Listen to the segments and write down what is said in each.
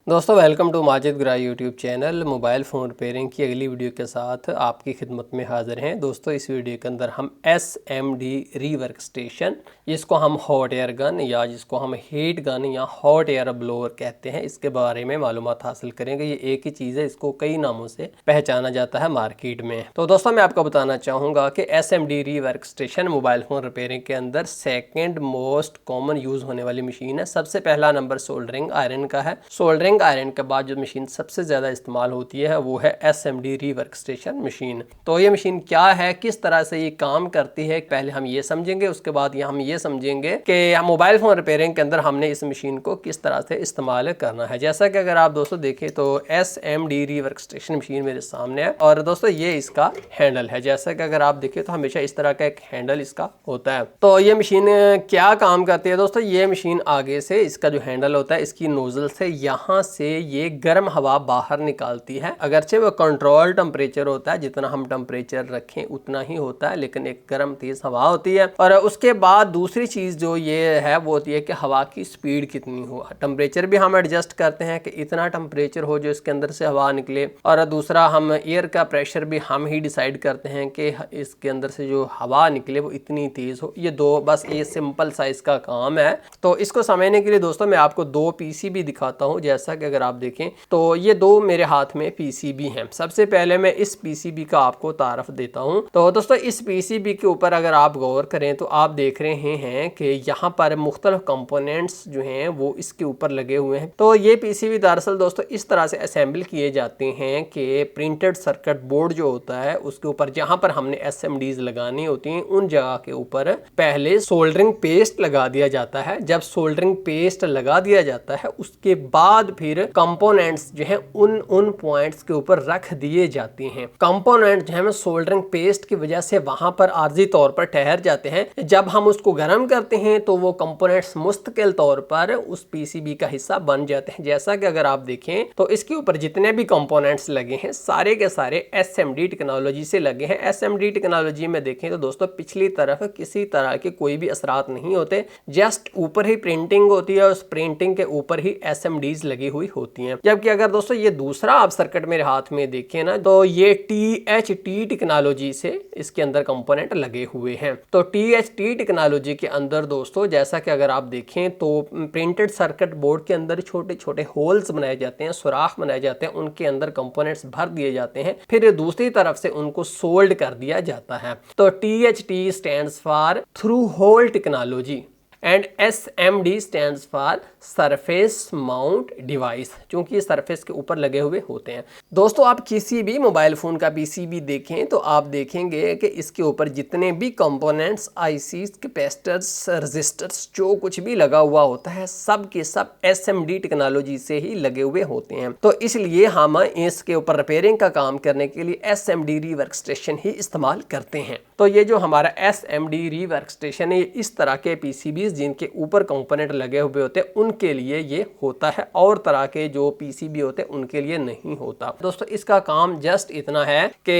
दोस्तों welcome to Majid ग्रा YouTube channel. Mobile phone repairing की अगली वीडियो के साथ आपकी खिदमत में हाज़िर हैं। दोस्तों इस वीडियो के अंदर हम SMD रीवर्क स्टेशन, जिसको हम हॉट एयर गन या जिसको हम हीट गन या हॉट एयर ब्लोअर कहते हैं, इसके बारे में मालूमात हासिल करेंगे। ये एक ही चीज़ है, इसको कई नामों से पहचाना जाता है मार्केट में। तो दोस्तों मैं आपको बताना चाहूँगा कि SMD rework station mobile phone repairing के अंदर सेकेंड मोस्ट कॉमन यूज़ होने वाली मशीन है। सबसे पहला नंबर सोल्डरिंग आयरन का है। सोल्डरिंग आयरन के बाद जो मशीन सबसे ज़्यादा इस्तेमाल होती है वो है SMD रीवर्क स्टेशन मशीन। तो ये मशीन क्या है, किस तरह से ये काम करती है, पहले हम ये समझेंगे। उसके बाद हम ये समझेंगे कि मोबाइल फ़ोन रिपेयरिंग के अंदर हमने इस मशीन को किस तरह से इस्तेमाल करना है। जैसा कि अगर आप दोस्तों देखें तो SMD रीवर्क स्टेशन मशीन मेरे सामने है और दोस्तों ये इसका हैंडल है। जैसा कि अगर आप देखें तो हमेशा इस तरह का एक हैंडल इसका होता है। तो ये मशीन क्या काम करती है दोस्तों, ये मशीन आगे से इसका जो हैंडल होता है, इसकी नोजल से यहाँ से ये गर्म हवा बाहर निकालती है। अगरचे वो कंट्रोल टेम्परेचर होता है, जितना हम टेम्परेचर रखें उतना ही होता है, लेकिन एक गर्म तेज हवा होती है। और उसके बाद दूसरी चीज़ जो ये है वो होती है कि हवा की स्पीड कितनी हो। टेम्परेचर भी हम एडजस्ट करते हैं कि इतना टेम्परेचर हो जो इसके अंदर से हवा निकले, और दूसरा हम एयर का प्रेशर भी हम ही डिसाइड करते हैं कि इसके अंदर से जो हवा निकले वो इतनी तेज हो। ये दो बस ये सिंपल साइज का काम है। तो इसको समझने के लिए दोस्तों मैं आपको दो PCB दिखाता हूँ। जैसा कि अगर आप देखें तो ये दो मेरे हाथ में PCB हैं। सबसे पहले मैं इस PCB का आपको तारफ देता हूं। तो दोस्तों इस PCB के ऊपर अगर आप गौर करें तो आप देख रहे हैं कि यहाँ पर मुख्तलिफ कंपोनेंट्स जो हैं वो इसके ऊपर लगे हुए हैं। तो ये PCB दरअसल दोस्तों इस तरह से असेंबल किए जाते हैं कि प्रिंटेड सर्किट बोर्ड जो होता है उसके ऊपर जहाँ पर हमने SMDs लगानी होती हैं उन जगह के ऊपर पहले सोल्डरिंग पेस्ट लगा दिया जाता है। जब सोल्डरिंग पेस्ट लगा दिया जाता है उसके बाद फिर कंपोनेंट्स जो है उन पॉइंट्स के ऊपर रख दिए जाते हैं। कंपोनेंट जो है सोल्डरिंग पेस्ट की वजह से वहां पर आर्जी तौर पर ठहर जाते हैं। जब हम उसको गर्म करते हैं तो वो कंपोनेंट्स मुस्तकिल तौर पर उस PCB का हिस्सा बन जाते हैं। जैसा कि अगर आप देखें तो इसके ऊपर जितने भी कंपोनेंट्स लगे हैं सारे के सारे SMD टेक्नोलॉजी से लगे हैं। SMD टेक्नोलॉजी में देखें तो दोस्तों पिछली तरफ किसी तरह के कोई भी असरात नहीं होते, जस्ट ऊपर ही प्रिंटिंग होती है, उस प्रिंटिंग के ऊपर ही SMDs लगी हुई होती हैं। जबकि अगर दोस्तों ये दूसरा आप सर्किट मेरे हाथ में देखें ना तो ये THT टेक्नोलॉजी से इसके अंदर कंपोनेंट लगे हुए हैं। तो THT टेक्नोलॉजी के अंदर दोस्तों जैसा कि अगर आप देखें तो प्रिंटेड सर्किट बोर्ड के अंदर छोटे छोटे होल्स बनाए जाते हैं, सुराख बनाए जाते हैं, उनके अंदर कंपोनेंट्स भर दिए जाते हैं, फिर दूसरी तरफ से उनको सोल्ड कर दिया जाता है। तो THT stands for through hole technology and SMD stands for surface mount device, क्योंकि ये सरफेस के ऊपर लगे हुए होते हैं। दोस्तों आप किसी भी मोबाइल फ़ोन का PCB देखें तो आप देखेंगे कि इसके ऊपर जितने भी कंपोनेंट्स, ICs, कैपेसिटर्स, रजिस्टर्स जो कुछ भी लगा हुआ होता है सब के सब SMD टेक्नोलॉजी से ही लगे हुए होते हैं। तो इसलिए हम इसके ऊपर रिपेयरिंग का काम करने के लिए SMD रीवर्क स्टेशन ही इस्तेमाल करते हैं। तो ये जो हमारा SMD रीवर्क स्टेशन है इस तरह के PCBs जिनके ऊपर कंपोनेंट लगे हुए होते हैं उनके लिए ये होता है, और तरह के जो PCB होते हैं उनके लिए नहीं होता। दोस्तों इसका काम जस्ट इतना है कि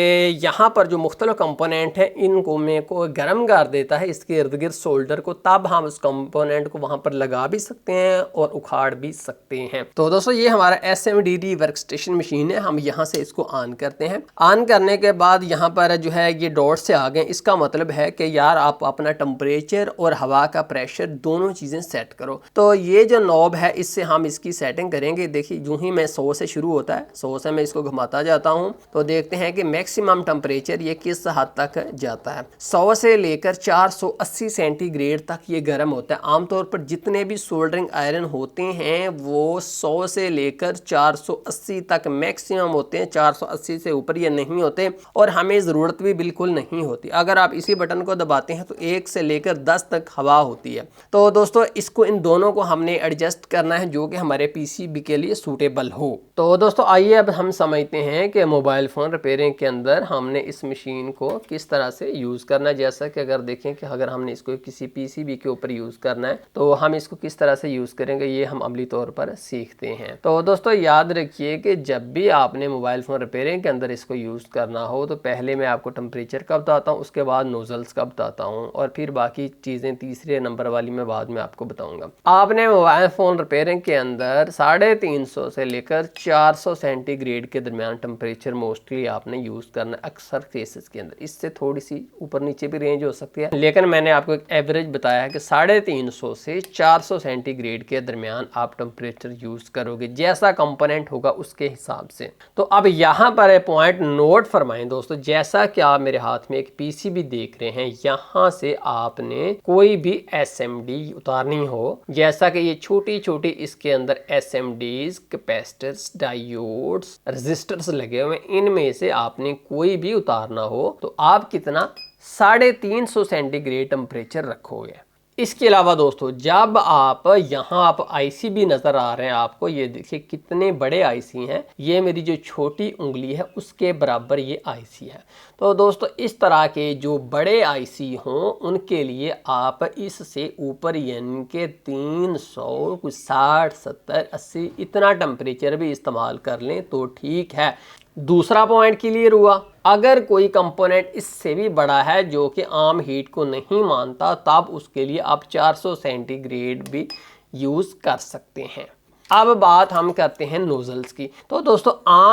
यहाँ पर जो मुख्तलिफ कंपोनेंट है इनको में को गर्म कर देता है इसके इर्द गिर्द सोल्डर को, तब हम उस कंपोनेंट को वहां पर लगा भी सकते हैं और उखाड़ भी सकते हैं। तो दोस्तों ये हमारा SMD रीवर्क स्टेशन मशीन है। हम यहाँ से इसको ऑन करते हैं। ऑन करने के बाद यहाँ पर जो है ये डॉट से आ गए, इसका मतलब है कि यार आप अपना टेम्परेचर और हवा का प्रेशर दोनों चीजें सेट करो। तो ये जो नॉब है इससे हम इसकी सेटिंग करेंगे। देखिए यूं ही मैं 100 से शुरू होता है, 100 से मैं इसको घुमाता जाता हूं तो देखते हैं कि मैक्सिमम टेम्परेचर ये किस हद तक जाता है। 100 से लेकर 480 सेंटीग्रेड तक ये गर्म होता है। आमतौर पर जितने भी सोल्डरिंग आयरन होते हैं वो 100 से लेकर 480 तक मैक्सिमम होते हैं, 480 से ऊपर ये नहीं होते और हमें ज़रूरत भी बिल्कुल नहीं होती। अगर आप इसी बटन को दबाते हैं तो 1 से लेकर 10 तक हवा होती है। तो दोस्तों इसको इन दोनों को हमने एडजस्ट करना है जो कि हमारे PCB के लिए सूटेबल हो। तो दोस्तों आइए अब हम समझते हैं कि मोबाइल फ़ोन रिपेयरिंग के अंदर हमने इस मशीन को किस तरह से यूज़ करना है। जैसा कि अगर देखें कि अगर हमने इसको किसी PCB के ऊपर यूज़ करना है तो हम इसको किस तरह से यूज़ करेंगे ये हम अमली तौर पर सीखते हैं। तो दोस्तों याद रखिए कि जब भी आपने मोबाइल फ़ोन रिपेयरिंग के अंदर इसको यूज़ करना हो तो पहले मैं आपको टेम्परेचर का बताता हूँ, उसके बाद नोजल्स का बताता हूँ, और फिर बाकी चीज़ें तीसरे नंबर वाली मैं बाद में आपको बताऊँगा। आपने मोबाइल फ़ोन रिपेयरिंग के अंदर 350 से लेकर 400 सेंटीग्रेड के दरमियान टेम्परेचर मोस्टली आपने यूज़ करना अक्सर केसेस के अंदर। इससे थोड़ी सी ऊपर नीचे भी रेंज हो सकती है, लेकिन मैंने आपको एक एवरेज बताया है कि 350 से 400 सेंटीग्रेड के दरमियान आप टेम्परेचर यूज़ करोगे, जैसा कंपोनेंट होगा उसके हिसाब से। तो अब यहाँ पर पॉइंट नोट फरमाएं दोस्तों, जैसा कि आप मेरे हाथ में एक पीसीबी देख रहे हैं, यहाँ से आपने कोई भी एसएमडी उतारनी हो, जैसा कि ये छोटी छोटी इसके अंदर एसएमडीज, कैपेसिटर्स, डायोड्स, रेजिस्टर्स लगे हुए, इनमें से आपने कोई भी उतारना हो तो आप कितना 350 सेंटीग्रेड टेम्परेचर रखोगे। इसके अलावा दोस्तों जब आप यहाँ आप आईसी भी नज़र आ रहे हैं आपको, ये देखिए कितने बड़े आईसी हैं, ये मेरी जो छोटी उंगली है उसके बराबर ये आईसी है। तो दोस्तों इस तरह के जो बड़े आईसी हों उनके लिए आप इससे ऊपर यानी कि 300 कुछ 60 70 80 इतना टेम्परेचर भी इस्तेमाल कर लें तो ठीक है। दूसरा पॉइंट क्लियर हुआ। अगर कोई कंपोनेंट इससे भी बड़ा है जो कि आम हीट को नहीं मानता, तब उसके लिए आप 400 सेंटीग्रेड भी यूज़ कर सकते हैं। अब बात हम करते हैं नोजल्स की। तो दोस्तों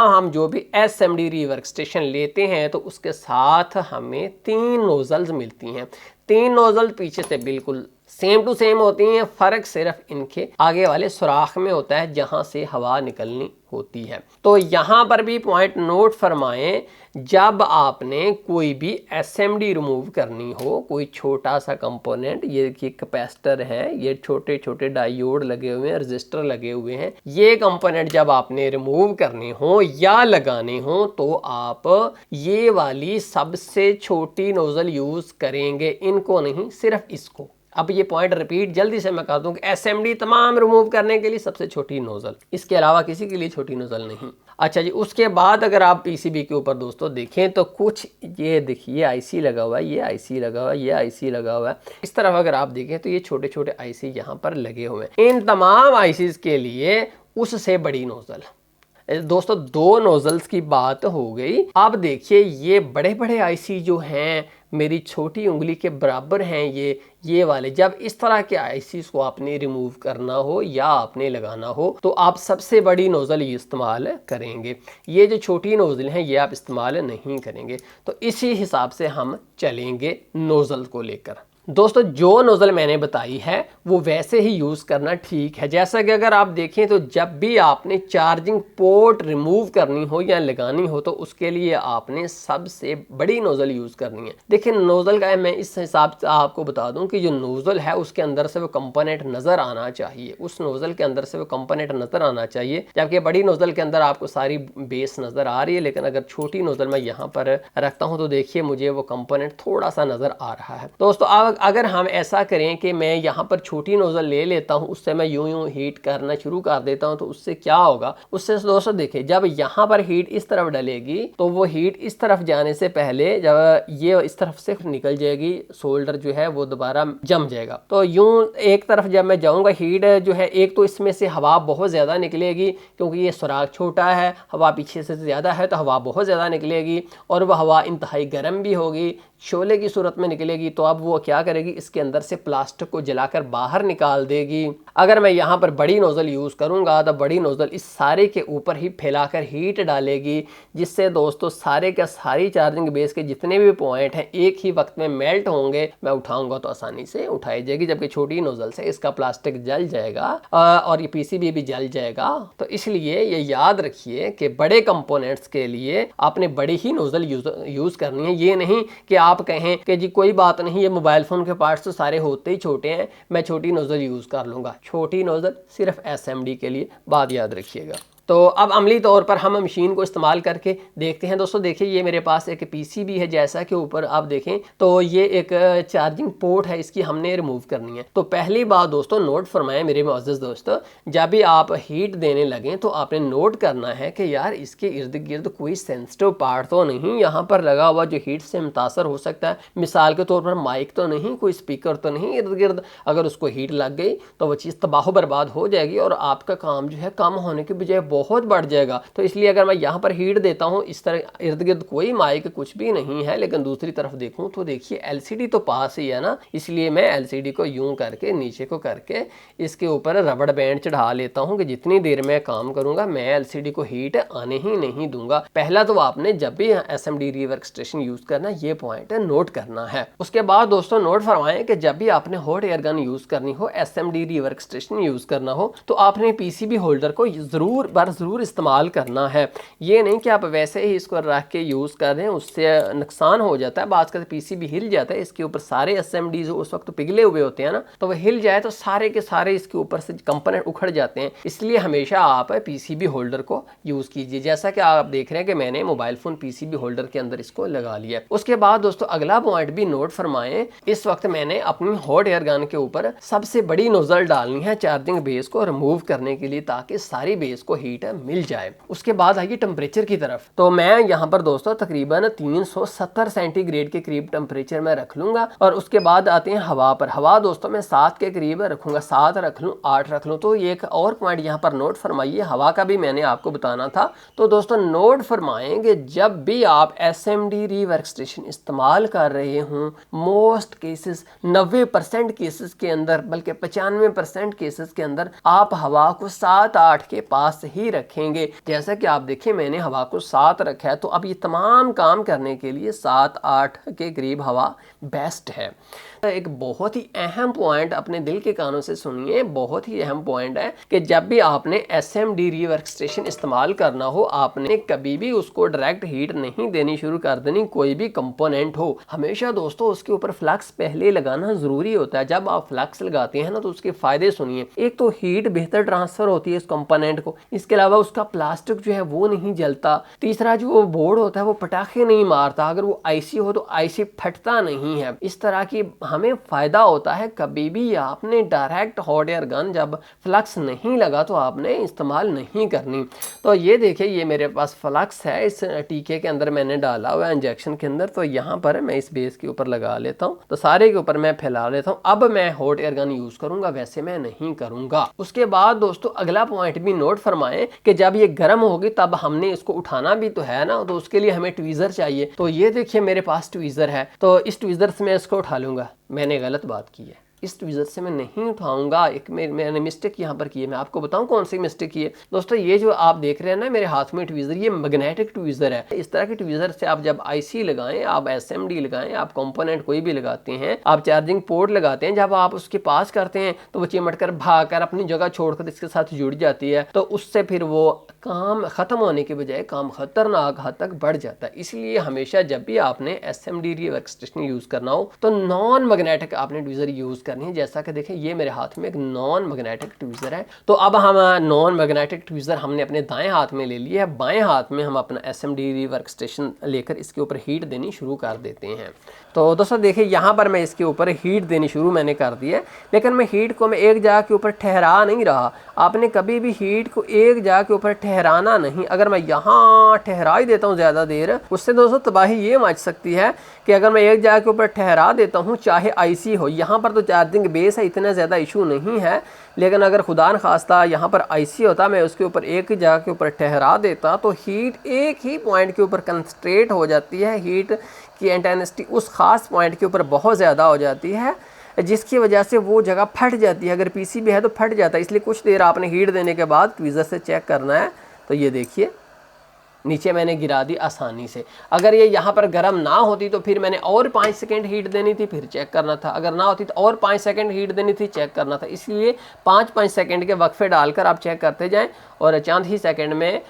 हम जो भी एसएमडी रीवर्क स्टेशन लेते हैं तो उसके साथ हमें 3 नोजल्स मिलती हैं। 3 नोजल पीछे से बिल्कुल सेम टू सेम होती हैं, फ़र्क सिर्फ इनके आगे वाले सुराख में होता है जहां से हवा निकलनी होती है। तो यहाँ पर भी पॉइंट नोट फरमाएं, जब आपने कोई भी एसएमडी रिमूव करनी हो, कोई छोटा सा कंपोनेंट, ये देखिए कैपेसिटर है, ये छोटे छोटे डायोड लगे हुए हैं, रजिस्टर लगे हुए हैं, ये कंपोनेंट जब आपने रिमूव करने हो या लगाने हो तो आप ये वाली सबसे छोटी नोजल यूज़ करेंगे, इनको नहीं, सिर्फ इसको। अब ये पॉइंट रिपीट जल्दी से मैं कर दूं कि एसएमडी तमाम रिमूव करने के लिए सबसे छोटी नोजल, इसके अलावा किसी के लिए छोटी नोजल नहीं। अच्छा जी, उसके बाद अगर आप पीसीबी के ऊपर दोस्तों देखें तो कुछ ये देखिए आईसी लगा हुआ है, ये आईसी लगा हुआ है, ये आईसी लगा हुआ है। इस तरफ अगर आप देखें तो ये छोटे छोटे आईसी यहाँ पर लगे हुए हैं। इन तमाम आईसीज के लिए उससे बड़ी नोजल। दोस्तों 2 नोजल्स की बात हो गई। अब देखिए ये बड़े बड़े आईसी जो हैं मेरी छोटी उंगली के बराबर हैं, ये वाले, जब इस तरह के आईसीज को आपने रिमूव करना हो या आपने लगाना हो तो आप सबसे बड़ी नोजल इस्तेमाल करेंगे। ये जो छोटी नोजल हैं ये आप इस्तेमाल नहीं करेंगे। तो इसी हिसाब से हम चलेंगे नोजल को लेकर। दोस्तों जो नोज़ल मैंने बताई है वो वैसे ही यूज़ करना ठीक है। जैसा कि अगर आप देखें तो जब भी आपने चार्जिंग पोर्ट रिमूव करनी हो या लगानी हो तो उसके लिए आपने सबसे बड़ी नोज़ल यूज़ करनी है। देखिए नोज़ल का मैं इस हिसाब से आपको बता दूं कि जो नोज़ल है उसके अंदर से वो कंपोनेंट नज़र आना चाहिए, उस नोज़ल के अंदर से वो कंपोनेंट नज़र आना चाहिए। जबकि बड़ी नोज़ल के अंदर आपको सारी बेस नज़र आ रही है, लेकिन अगर छोटी नोज़ल मैं यहाँ पर रखता हूँ तो देखिए मुझे वो कंपोनेंट थोड़ा सा नज़र आ रहा है। दोस्तों अब अगर हम ऐसा करें कि मैं यहाँ पर छोटी नोजल ले लेता हूँ, उससे मैं यूं हीट करना शुरू कर देता हूँ, तो उससे क्या होगा, उससे दोस्तों देखिए जब यहाँ पर हीट इस तरफ डलेगी तो वो हीट इस तरफ जाने से पहले जब ये इस तरफ से निकल जाएगी, सोल्डर जो है वो दोबारा जम जाएगा। तो यूं एक तरफ जब मैं जाऊँगा हीट जो है, एक तो इसमें से हवा बहुत ज़्यादा निकलेगी क्योंकि ये सुराख छोटा है, हवा पीछे से ज़्यादा है तो हवा बहुत ज़्यादा निकलेगी, और वह हवा इंतहाई गर्म भी होगी, शोले की सूरत में निकलेगी। तो अब वो क्या करेगी, इसके अंदर से प्लास्टिक को जलाकर बाहर निकाल देगी। अगर मैं यहाँ पर बड़ी नोजल यूज़ करूँगा तो बड़ी नोजल इस सारे के ऊपर ही फैलाकर हीट डालेगी, जिससे दोस्तों सारे के सारी चार्जिंग बेस के जितने भी पॉइंट हैं एक ही वक्त में मेल्ट होंगे। मैं उठाऊंगा तो आसानी से उठाई जाएगी, जबकि छोटी नोजल से इसका प्लास्टिक जल जाएगा और ये पीसीबी भी जल जाएगा। तो इसलिए ये याद रखिए कि बड़े कंपोनेंट्स के लिए आपने बड़ी ही नोजल यूज़ करनी है। ये नहीं कि आप कहें कि जी कोई बात नहीं, ये मोबाइल फ़ोन के पार्ट्स तो सारे होते ही छोटे हैं, मैं छोटी नोजल यूज़ कर लूँगा। छोटी नोजल सिर्फ एसएमडी के लिए, बात याद रखिएगा। तो अब अमली तौर पर हम मशीन को इस्तेमाल करके देखते हैं। दोस्तों देखिए ये मेरे पास एक पीसीबी है, जैसा कि ऊपर आप देखें तो ये एक चार्जिंग पोर्ट है, इसकी हमने रिमूव करनी है। तो पहली बात दोस्तों नोट फरमाएं मेरे मुअज़्ज़ज़ दोस्तों, जब भी आप हीट देने लगें तो आपने नोट करना है कि यार इसके इर्द गिर्द कोई सेंसिटिव पार्ट तो नहीं यहाँ पर लगा हुआ जो हीट से मुतासर हो सकता है। मिसाल के तौर पर माइक तो नहीं, कोई स्पीकर तो नहीं इर्द गिर्द, अगर उसको हीट लग गई तो वह चीज़ तबाह बर्बाद हो जाएगी और आपका काम जो है कम होने के बजाय बहुत बढ़ जाएगा। तो इसलिए अगर मैं यहाँ पर हीट देता हूँ, इस तरह इर्द गिर्द कोई माइक कुछ भी नहीं है, लेकिन दूसरी तरफ देखूँ तो देखिए एलसीडी तो पास ही है ना, इसलिए मैं एलसीडी को यूं करके नीचे को करके इसके ऊपर रबड़ बैंड चढ़ा लेता हूं कि जितनी देर में काम करूंगा मैं एलसीडी को हीट आने ही नहीं दूंगा। पहला तो आपने जब भी एसएमडी री स्टेशन यूज करना ये पॉइंट नोट करना है। उसके बाद दोस्तों नोट फरमाएं कि जब भी आपने हॉट एयर गन यूज करनी हो, एसएमडी री स्टेशन यूज करना हो, तो आपने पीसीबी होल्डर को जरूर इस्तेमाल करना है। ये नहीं कि आप वैसे ही इसको रख के यूज कर रहे हैं, उससे नुकसान हो जाता है। बात करते पीसीबी हिल जाता है, इसके ऊपर सारे एसएमडीज उस वक्त पिघले हुए होते हैं ना, तो वह हिल जाए तो सारे के सारे इसके ऊपर से कंपोनेंट उखड़ जाते हैं। इसलिए हमेशा आप पीसीबी होल्डर को यूज कीजिए, जैसा कि आप देख रहे हैं कि मैंने मोबाइल फोन पीसीबी होल्डर के अंदर इसको लगा लिया। उसके बाद दोस्तों अगला पॉइंट भी नोट फरमाएं, इस वक्त मैंने अपनी हॉट एयर गन के ऊपर सबसे बड़ी नोजल डालनी है चार्जिंग बेस को रिमूव करने के लिए, ताकि सारी बेस को हीट मिल जाए। उसके बाद आइए टेम्परेचर की तरफ। तो मैं यहाँ पर दोस्तों तकरीबन 370 सेंटीग्रेड के करीब टेम्परेचर में रख लूंगा। और उसके बाद आते हैं हवा पर। हवा दोस्तों मैं 7 के करीब रखूंगा, 7 रख लूँ, 8 रख लूँ। तो ये एक और पॉइंट यहाँ पर नोट फरमाइए, हवा का भी मैंने आपको बताना था। तो दोस्तों नोट फरमाएंगे जब भी आप एसएमडी री वर्कस्टेशन इस्तेमाल कर रहे हों, मोस्ट केसेस 90% केसेस के अंदर, बल्कि 95% केसेस के अंदर आप हवा को 7-8 के पास ही रखेंगे। जैसा कि आप देखें मैंने हवा को 7 रखा है, तो अब ये तमाम काम करने के लिए 7-8 के करीब हवा बेस्ट है। एक बहुत ही अहम पॉइंट अपने दिल के कानों से सुनिए, बहुत ही अहम पॉइंट है कि जब भी आपने एसएमडी री वर्कस्टेशन इस्तेमाल करना हो, आपने कभी भी उसको डायरेक्ट हीट नहीं देनी शुरू कर देनी। कोई भी कंपोनेंट हो, हमेशा दोस्तों उसके ऊपर फ्लक्स पहले लगाना जरूरी होता है। जब आप फ्लक्स लगाते हैं ना, तो उसके फायदे सुनिए। एक तो हीट बेहतर ट्रांसफर होती है इस कंपोनेंट को, इसके अलावा उसका प्लास्टिक जो है वो नहीं जलता। तीसरा जो बोर्ड होता है वो पटाखे नहीं मारता, अगर वो आईसी हो तो आईसी फटता नहीं है। इस तरह की हमें फायदा होता है। कभी भी आपने डायरेक्ट हॉट एयर गन जब फ्लक्स नहीं लगा तो आपने इस्तेमाल नहीं करनी। तो ये देखिए ये मेरे पास फ्लक्स है, इस टीके के अंदर मैंने डाला हुआ है इंजेक्शन के अंदर। तो यहाँ पर मैं इस बेस के ऊपर लगा लेता हूँ, तो सारे के ऊपर मैं फैला लेता हूँ। अब मैं हॉट एयर गन यूज करूंगा, वैसे मैं नहीं करूंगा। उसके बाद दोस्तों अगला पॉइंट भी नोट फरमाएं कि जब ये गर्म होगी तब हमने इसको उठाना भी तो है ना, तो उसके लिए हमें ट्वीजर चाहिए। तो ये देखिए मेरे पास ट्वीजर है, तो इस ट्वीजर से मैं इसको उठा लूंगा। मैंने गलत बात की है, इस ट्वीजर से मैं नहीं उठाऊंगा। एक मैंने मिस्टेक यहाँ पर की है, मैं आपको बताऊं कौन सी मिस्टेक की है। दोस्तों ये जो आप देख रहे हैं ना मेरे हाथ में ट्वीजर, ये मैग्नेटिक ट्वीजर है। इस तरह के ट्वीजर से आप जब आईसी लगाएं, आप एसएमडी लगाएं, आप कंपोनेंट कोई भी लगाते हैं, आप चार्जिंग पोर्ट लगाते हैं, जब आप उसके पास करते हैं तो वो चिमट कर भाग कर अपनी जगह छोड़कर इसके साथ जुड़ जाती है। तो उससे फिर वो काम खत्म होने के बजाय काम खतरनाक हद तक बढ़ जाता है। इसलिए हमेशा जब भी आपने एसएमडी री वर्कस्टेशन यूज करना हो तो नॉन मैग्नेटिक आपने ट्वीजर यूज करनी है। जैसा कि देखें ये मेरे हाथ में एक नॉन मैग्नेटिक ट्वीजर है। तो अब हम नॉन मैग्नेटिक ट्वीजर हमने अपने दाएं हाथ में ले लिया है, बाएं हाथ में हम अपना एसएमडी री वर्कस्टेशन लेकर इसके ऊपर हीट देनी शुरू कर देते हैं। तो दोस्तों देखिए यहाँ पर मैं इसके ऊपर हीट देनी शुरू मैंने कर दी है, लेकिन मैं हीट को मैं एक जगह के ऊपर ठहरा नहीं रहा। आपने कभी भी हीट को एक जगह के ऊपर ठहराना नहीं। अगर मैं यहाँ ठहरा ही देता हूँ ज़्यादा देर, उससे दोस्तों तबाही ये मच सकती है कि अगर मैं एक जगह के ऊपर ठहरा देता हूँ, चाहे आईसी हो, यहाँ पर तो चार्जिंग बेस है, इतना ज़्यादा इशू नहीं है, लेकिन अगर खुदा न खास्ता यहाँ पर आईसी होता, मैं उसके ऊपर एक ही जगह के ऊपर ठहरा देता तो हीट एक ही पॉइंट के ऊपर कंसंट्रेट हो जाती है। हीट की इंटेंसिटी उस खास पॉइंट के ऊपर बहुत ज़्यादा हो जाती है, जिसकी वजह से वो जगह फट जाती है। अगर पीसीबी है तो फट जाता है। इसलिए कुछ देर आपने हीट देने के बाद ट्वीजर से चेक करना है। तो ये देखिए नीचे मैंने गिरा दी आसानी से। अगर ये यहाँ पर गर्म ना होती तो फिर मैंने और 5 सेकंड हीट देनी थी, फिर चेक करना था। अगर ना होती तो और 5 सेकंड हीट देनी थी, चेक करना था। इसलिए 5-5 सेकंड के वक्फे डालकर आप चेक करते जाएं और चंद ही सेकंड में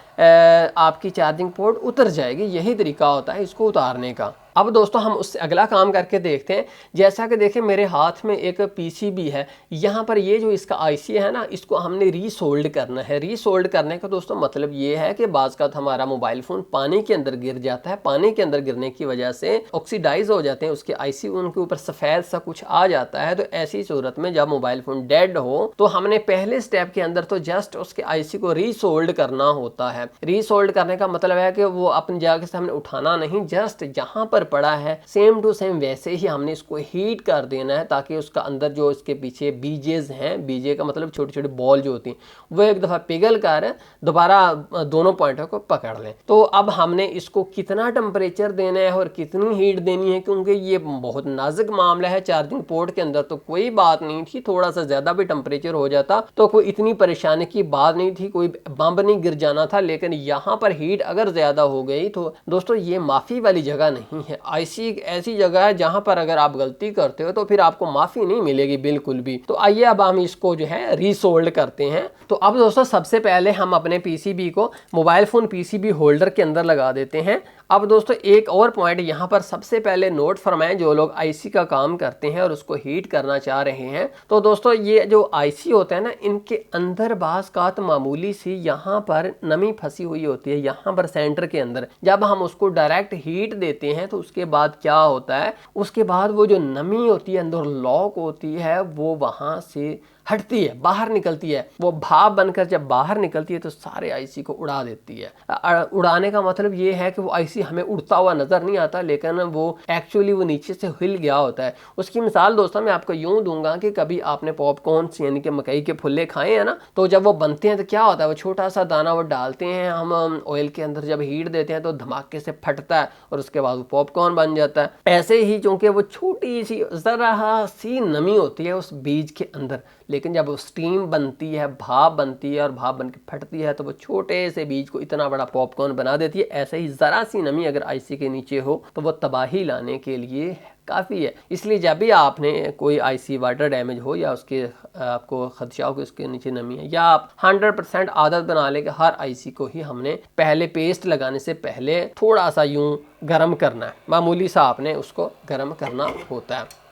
आपकी चार्जिंग पोर्ट उतर जाएगी। यही तरीका होता है इसको उतारने का। अब दोस्तों हम उससे अगला काम करके देखते हैं। जैसा कि देखें मेरे हाथ में एक पीसीबी है, यहाँ पर ये जो इसका आईसी है ना, इसको हमने रीसोल्ड करना है। रीसोल्ड करने का दोस्तों मतलब ये है कि बाज़ का हमारा मोबाइल फ़ोन पानी के अंदर गिर जाता है, पानी के अंदर गिरने की वजह से ऑक्सीडाइज हो जाते हैं उसके आईसी, उनके ऊपर सफ़ेद सा कुछ आ जाता है। तो ऐसी सूरत में जब मोबाइल फ़ोन डेड हो तो हमने पहले स्टेप के अंदर तो जस्ट उसके आईसी को रीसोल्ड करना होता है। है। रीसोल्ड करने का मतलब है कि वो अपनी जगह से हमने उठाना नहीं, जस्ट जहाँ पर पड़ा है सेम टू सेम वैसे ही हमने इसको हीट कर देना है, ताकि उसका अंदर जो इसके पीछे बीजेस हैं, बीजे का मतलब छोटी छोटी बॉल जो होती हैं, वो एक दफ़ा पिघल कर दोबारा दोनों पॉइंटों को पकड़ लें। तो अब हमने इसको कितना टेम्परेचर देना है और कितनी हीट देनी है, क्योंकि ये बहुत नाजुक मामला है। चार्जिंग पोर्ट के अंदर तो कोई बात नहीं थी, थोड़ा सा ज़्यादा भी टेम्परेचर हो जाता तो कोई इतनी परेशानी की बात नहीं थी, कोई बम नहीं गिर जाना था। लेकिन यहाँ पर हीट अगर ज़्यादा हो गई तो दोस्तों ये माफ़ी वाली जगह नहीं है। आईसी एक ऐसी जगह है जहाँ पर अगर आप गलती करते हो तो फिर आपको माफ़ी नहीं मिलेगी बिल्कुल भी। तो आइए अब हम इसको जो है रीसोल्ड करते हैं। तो अब दोस्तों सबसे पहले हम अपने पीसीबी को मोबाइल फ़ोन पीसीबी होल्डर के अंदर लगा देते हैं। अब दोस्तों एक और पॉइंट यहाँ पर सबसे पहले नोट फरमाएं, जो लोग आईसी का काम करते हैं और उसको हीट करना चाह रहे हैं, तो दोस्तों ये जो आईसी होता है ना, इनके अंदर बाज़ कात मामूली सी यहाँ पर नमी फंसी हुई होती है, यहाँ पर सेंटर के अंदर। जब हम उसको डायरेक्ट हीट देते हैं तो उसके बाद क्या होता है, उसके बाद वो जो नमी होती है अंदर लॉक होती है, वो वहाँ से हटती है, बाहर निकलती है। वो भाप बनकर जब बाहर निकलती है तो सारे आईसी को उड़ा देती है। उड़ाने का मतलब ये है कि वो आईसी हमें उड़ता हुआ नजर नहीं आता, लेकिन वो एक्चुअली वो नीचे से हिल गया होता है। उसकी मिसाल दोस्तों मैं आपको यूं दूंगा कि कभी आपने पॉपकॉर्न यानी कि मकई के फुल्ले खाए हैं ना, तो जब वो बनते हैं तो क्या होता है, वो छोटा सा दाना वो डालते हैं हम ऑयल के अंदर, जब हीट देते हैं तो धमाके से फटता है और उसके बाद वो पॉपकॉर्न बन जाता है। ऐसे ही चूंकि वो छोटी सी जरा सी नमी होती है उस बीज के अंदर, लेकिन जब वो स्टीम बनती है, भाप बनती है और भाप बन के फटती है तो वो छोटे से बीज को इतना बड़ा पॉपकॉर्न बना देती है। ऐसे ही ज़रा सी नमी अगर आईसी के नीचे हो तो वो तबाही लाने के लिए काफ़ी है। इसलिए जब भी आपने कोई आईसी वाटर डैमेज हो या उसके आपको खदशा हो कि उसके नीचे नमी है, या आप 100% आदत बना लें कि हर आईसी को ही हमने पहले पेस्ट लगाने से पहले थोड़ा सा यूं गर्म करना है, मामूली सा आपने उसको गर्म करना होता है।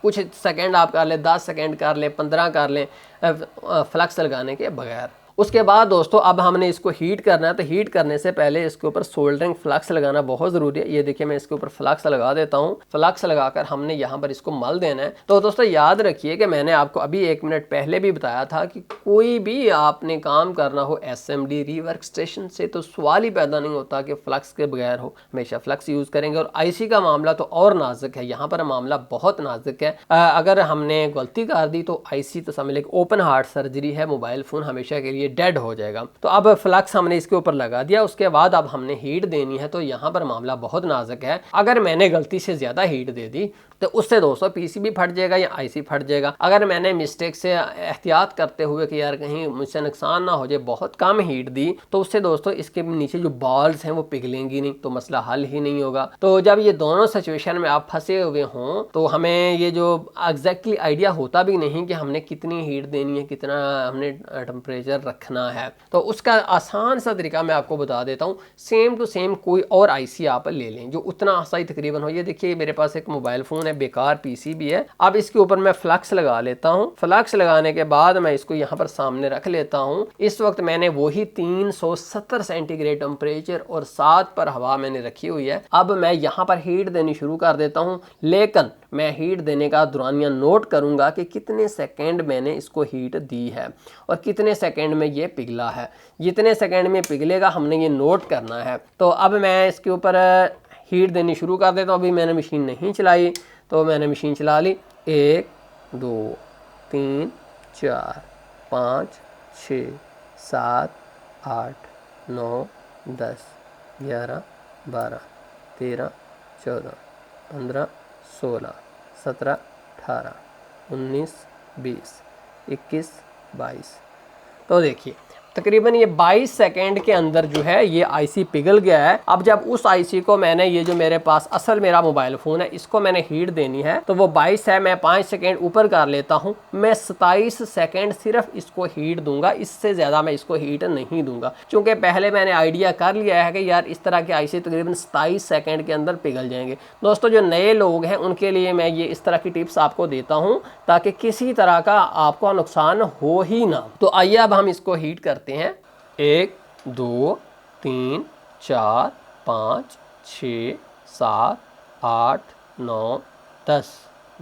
कुछ सेकंड आप कर लें, 10 सेकंड कर लें, 15 कर लें, फ्लक्स लगाने के बगैर। उसके बाद दोस्तों अब हमने इसको हीट करना है, तो हीट करने से पहले इसके ऊपर सोल्डरिंग फ्लक्स लगाना बहुत ज़रूरी है। ये देखिए मैं इसके ऊपर फ्लक्स लगा देता हूँ। फ्लक्स लगाकर हमने यहाँ पर इसको मल देना है। तो दोस्तों याद रखिए कि मैंने आपको अभी 1 मिनट पहले भी बताया था कि कोई भी आपने काम करना हो SMD रीवर्क स्टेशन से तो सवाल ही पैदा नहीं होता कि फ्लक्स के बगैर हो, हमेशा फ्लक्स यूज़ करेंगे। और आईसी का मामला तो और नाजुक है, यहाँ पर मामला बहुत नाजुक है। अगर हमने गलती कर दी तो आईसी तो समझ लें ओपन हार्ट सर्जरी है, मोबाइल फ़ोन हमेशा के लिए डेड हो जाएगा। तो अब फ्लक्स हमने इसके ऊपर लगा दिया, उसके बाद अब हमने हीट देनी है। तो यहाँ पर मामला बहुत नाजुक है। अगर मैंने गलती से ज़्यादा हीट दे दी तो उससे दोस्तों पीसीबी फट जाएगा या आईसी फट जाएगा। अगर मैंने मिस्टेक से एहतियात करते हुए कि यार कहीं मुझसे नुकसान ना हो जाए, बहुत कम हीट दी, तो उससे दोस्तों इसके नीचे जो बॉल्स हैं वो पिघलेंगी नहीं, तो मसला हल ही नहीं होगा। तो जब ये दोनों सिचुएशन में आप फंसे हुए हों तो हमें ये जो एग्जैक्टली आइडिया होता भी नहीं कि हमने कितनी हीट देनी है, कितना हमने टेम्परेचर रखना है, तो उसका आसान सा तरीका मैं आपको बता देता हूँ। सेम टू सेम कोई और आईसी आप ले लें जो उतना सही तकरीबन हो। ये देखिए मेरे पास एक मोबाइल फ़ोन है, बेकार पीसीबी है। अब इसके ऊपर मैं फ्लक्स लगा लेता हूँ। फ्लक्स लगाने के बाद मैं इसको यहाँ पर सामने रख लेता हूँ। इस वक्त मैंने वही 370 सेंटीग्रेड टेम्परेचर और 7 पर हवा मैंने रखी हुई है। अब मैं यहाँ पर हीट देनी शुरू कर देता हूँ, लेकिन मैं हीट देने का दौरानिया नोट करूँगा कि कितने सेकेंड मैंने इसको हीट दी है और कितने सेकेंड में ये पिघला है। जितने सेकेंड में पिघलेगा हमने ये नोट करना है। तो अब मैं इसके ऊपर हीट देनी शुरू कर देता हूँ। अभी मैंने मशीन नहीं चलाई, तो मैंने मशीन चला ली। 1 2 3 4 5 6 7 8 9 10 11 12 13 14 15 16 17 18 19 20 21 22। तो देखिए तकरीबन ये 22 सेकेंड के अंदर जो है ये आईसी पिघल गया है। अब जब उस आईसी को मैंने, ये जो मेरे पास असल मेरा मोबाइल फ़ोन है, इसको मैंने हीट देनी है, तो वो 22 है, मैं 5 सेकेंड ऊपर कर लेता हूँ। मैं 27 सेकेंड सिर्फ इसको हीट दूंगा, इससे ज़्यादा मैं इसको हीट नहीं दूंगा, क्योंकि पहले मैंने आइडिया कर लिया है कि यार इस तरह के आईसी तकरीबन 27 सेकेंड के अंदर पिघल जाएंगे। दोस्तों जो नए लोग हैं उनके लिए मैं ये इस तरह की टिप्स आपको देता हूँ ताकि किसी तरह का आपको नुकसान हो ही ना। तो आइए अब हम इसको हीट करते हैं। 1 2 3 4 5 6 7 8 9 10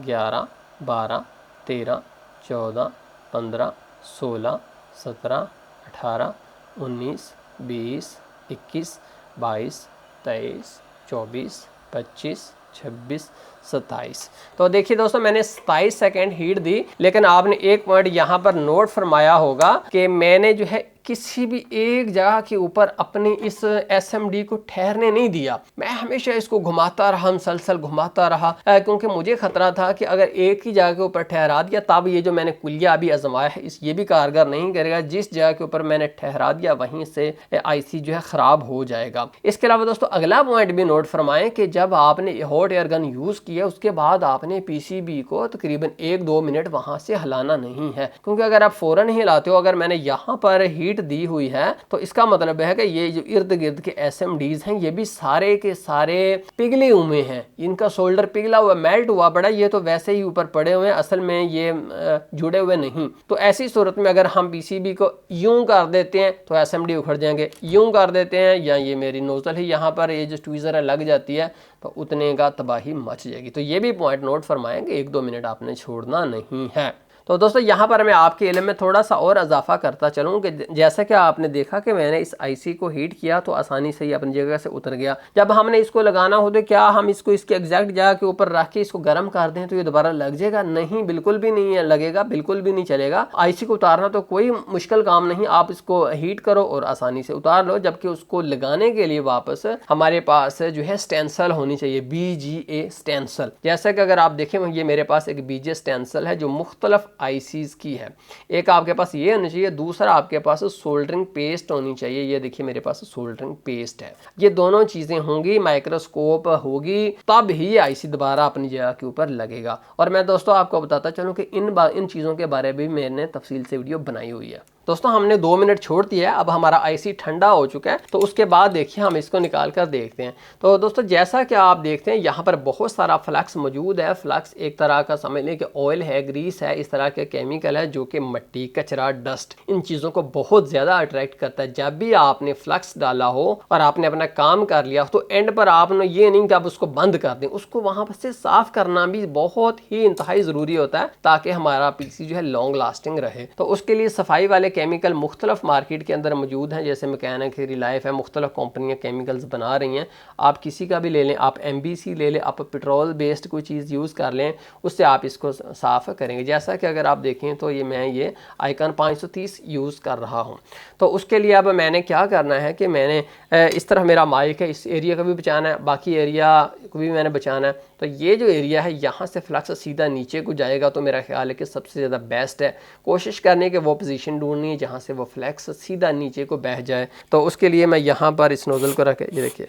11 12 13 14 15 16 17 18 19 20, 21, 22, 23, 24, 25, 26, 27। तो देखिए दोस्तों, मैंने 27 सेकेंड हीट दी, लेकिन आपने एक पॉइंट यहाँ पर नोट फरमाया होगा कि मैंने जो है किसी भी एक जगह के ऊपर अपनी इस SMD को ठहरने नहीं दिया। मैं हमेशा इसको घुमाता रहा, मुसलसल घुमाता रहा, क्योंकि मुझे खतरा था कि अगर एक ही जगह के ऊपर ठहरा दिया तब ये जो मैंने कुलिया अभी आजमाया है इस ये भी कारगर नहीं करेगा। जिस जगह के ऊपर मैंने ठहरा दिया वहीं से IC जो है ख़राब हो जाएगा। इसके अलावा दोस्तों अगला पॉइंट भी नोट फरमाएं कि जब आपने हॉट एयर गन यूज़ किया उसके बाद आपने PCB को तकरीबन 1-2 मिनट वहाँ से हिलाना नहीं है, क्योंकि अगर आप फ़ौरन ही हिलाते हो, अगर मैंने यहाँ पर हीट दी हुई है तो इसका मतलब है कि ये जो इर्द गिर्द के SMDs हैं ये भी सारे के सारे पिघले हुए हैं, इनका सोल्डर पिघला हुआ, मेल्ट हुआ पड़ा, ये तो वैसे ही ऊपर पड़े हुए हैं, असल में ये जुड़े हुए नहीं। तो ऐसी सूरत में अगर हम PCB को यूं कर देते हैं तो SMD उखड़ जाएंगे, यूं कर देते हैं या ये मेरी नोजल है यहाँ पर ये जो ट्वीज़र है लग जाती है तो उतने का तबाही मच जाएगी। तो ये भी पॉइंट नोट फरमाएंगे, 1-2 मिनट आपने छोड़ना नहीं है। तो दोस्तों यहाँ पर मैं आपके इल्म में थोड़ा सा और इजाफा करता चलूँ कि जैसा कि आपने देखा कि मैंने इस IC को हीट किया तो आसानी से ही अपनी जगह से उतर गया। जब हमने इसको लगाना हो तो क्या हम इसको इसके एग्जैक्ट जगह के ऊपर रख के इसको गर्म कर दें तो ये दोबारा लग जाएगा? नहीं, बिल्कुल भी नहीं है, लगेगा बिल्कुल भी नहीं चलेगा। IC को उतारना तो कोई मुश्किल काम नहीं, आप इसको हीट करो और आसानी से उतार लो। जबकि उसको लगाने के लिए वापस हमारे पास जो है स्टेंसिल होनी चाहिए, BGA स्टेंसिल। जैसा कि अगर आप देखें ये मेरे पास एक BGA स्टेंसिल है जो मुख्तलिफ ICs की है। एक आपके पास ये होनी चाहिए, दूसरा आपके पास सोल्डरिंग पेस्ट होनी चाहिए। ये देखिए मेरे पास सोल्डरिंग पेस्ट है। ये दोनों चीज़ें होंगी, माइक्रोस्कोप होगी, तब ही ये IC दोबारा अपनी जगह के ऊपर लगेगा। और मैं दोस्तों आपको बताता चलूँ कि इन चीज़ों के बारे में भी मैंने तफसील से वीडियो बनाई हुई है। दोस्तों हमने 2 मिनट छोड़ दिया है, अब हमारा IC ठंडा हो चुका है, तो उसके बाद देखिए हम इसको निकाल कर देखते हैं। तो दोस्तों जैसा कि आप देखते हैं यहाँ पर बहुत सारा फ्लक्स मौजूद है। फ्लक्स एक तरह का समझ लें कि ऑयल है, ग्रीस है, इस तरह के केमिकल है जो कि मिट्टी, कचरा, डस्ट, इन चीज़ों को बहुत ज़्यादा अट्रैक्ट करता है। जब भी आपने फ्लक्स डाला हो और आपने अपना काम कर लिया तो एंड पर आपने ये नहीं कि आप उसको बंद कर दें, उसको वहाँ पर से साफ़ करना भी बहुत ही इंतहाई ज़रूरी होता है ताकि हमारा PC जो है लॉन्ग लास्टिंग रहे। तो उसके लिए सफाई वाले केमिकल मुख्तलिफ मार्केट के अंदर मौजूद हैं, जैसे मैकेनिक, रिलाइफ है, मुख्तलिफ कंपनियां केमिकल्स बना रही हैं। आप किसी का भी ले लें, आप MBC ले लें, आप पेट्रोल बेस्ड कोई चीज़ यूज़ कर लें, उससे आप इसको साफ़ करेंगे। जैसा कि अगर आप देखें तो मैं ये आइकन 530 यूज़ कर रहा हूँ। तो उसके लिए अब मैंने क्या करना है कि मैंने इस तरह मेरा माइक है, इस एरिया का भी बचाना है, बाकी एरिया को भी मैंने बचाना है। तो ये जो एरिया है यहाँ से फ्लक्स सीधा नीचे को जाएगा, तो मेरा ख्याल है कि सबसे ज़्यादा बेस्ट है कोशिश करने के वो पोजीशन ढूंढनी है जहाँ से वो फ्लक्स सीधा नीचे को बह जाए। तो उसके लिए मैं यहाँ पर इस नोज़ल को रखे, ये देखिए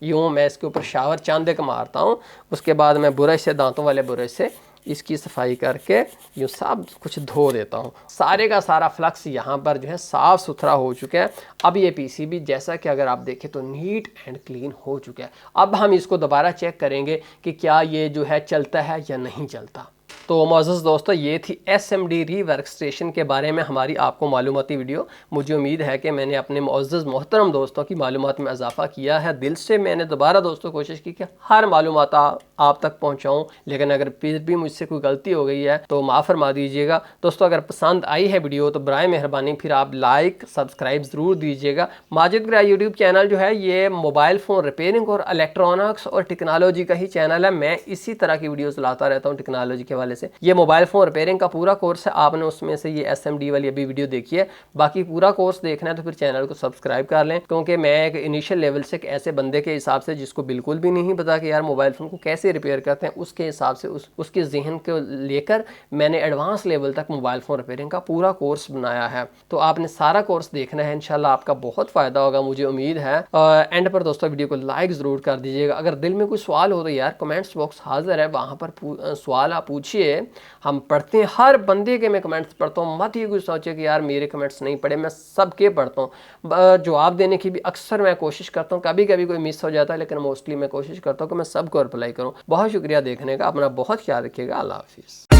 यूँ मैं इसके ऊपर शावर चांदे का मारता हूँ। उसके बाद मैं बुरश से, दांतों वाले बुरश से इसकी सफाई करके यूँ सब कुछ धो देता हूँ। सारे का सारा फ्लक्स यहाँ पर जो है साफ़ सुथरा हो चुका है। अब ये PCB जैसा कि अगर आप देखें तो नीट एंड क्लीन हो चुका है। अब हम इसको दोबारा चेक करेंगे कि क्या ये जो है चलता है या नहीं चलता। तो मोअज़्ज़ज़ दोस्तों ये थी SMD री वर्कस्टेशन के बारे में हमारी आपको मालूमाती वीडियो। मुझे उम्मीद है कि मैंने अपने मोअज़्ज़ज़ मोहतरम दोस्तों की मालूमात में इजाफा किया है। दिल से मैंने दोबारा दोस्तों कोशिश की कि हर मालूमात आप तक पहुंचाऊं, लेकिन अगर फिर भी मुझसे कोई गलती हो गई है तो माफ़ फरमा दीजिएगा। दोस्तों अगर पसंद आई है वीडियो तो बराए मेहरबानी फिर आप लाइक सब्सक्राइब ज़रूर दीजिएगा। माजिद गिराई यूट्यूब चैनल जो है ये मोबाइल फ़ोन रिपेयरिंग और इलेक्ट्रॉनिक्स और टेक्नोलॉजी का ही चैनल है। मैं इसी तरह की वीडियोज़ लाता रहता हूँ टेक्नोलॉजी के हवाले से। ये मोबाइल फ़ोन रिपेयरिंग का पूरा कोर्स है, आपने उसमें से ये SMD वाली अभी वीडियो देखी है। बाकी पूरा कोर्स देखना है तो फिर चैनल को सब्सक्राइब कर लें, क्योंकि मैं एक इनिशियल लेवल से एक ऐसे बंदे के हिसाब से जिसको बिल्कुल भी नहीं पता कि यार मोबाइल फ़ोन को कैसे रिपेयर करते हैं, उसके हिसाब से उसके जहन को लेकर मैंने एडवांस लेवल तक मोबाइल फ़ोन रिपेयरिंग का पूरा कोर्स बनाया है। तो आपने सारा कोर्स देखना है, इंशाल्लाह आपका बहुत फ़ायदा होगा, मुझे उम्मीद है। एंड पर दोस्तों वीडियो को लाइक ज़रूर कर दीजिएगा। अगर दिल में कोई सवाल हो तो यार कमेंट्स बॉक्स हाजिर है, वहाँ पर सवाल आप पूछिए, हम पढ़ते हैं। हर बंदे के मैं कमेंट्स पढ़ता हूँ, मत ये कुछ सोचे कि यार मेरे कमेंट्स नहीं पढ़े, मैं सबके पढ़ता हूँ। जवाब देने की भी अक्सर मैं कोशिश करता हूँ, कभी कभी कोई मिस हो जाता है, लेकिन मोस्टली मैं कोशिश करता हूँ कि मैं सबको रिप्लाई करूँ। बहुत शुक्रिया देखने का, अपना बहुत ख्याल रखिएगा। अल्लाह हाफिज़।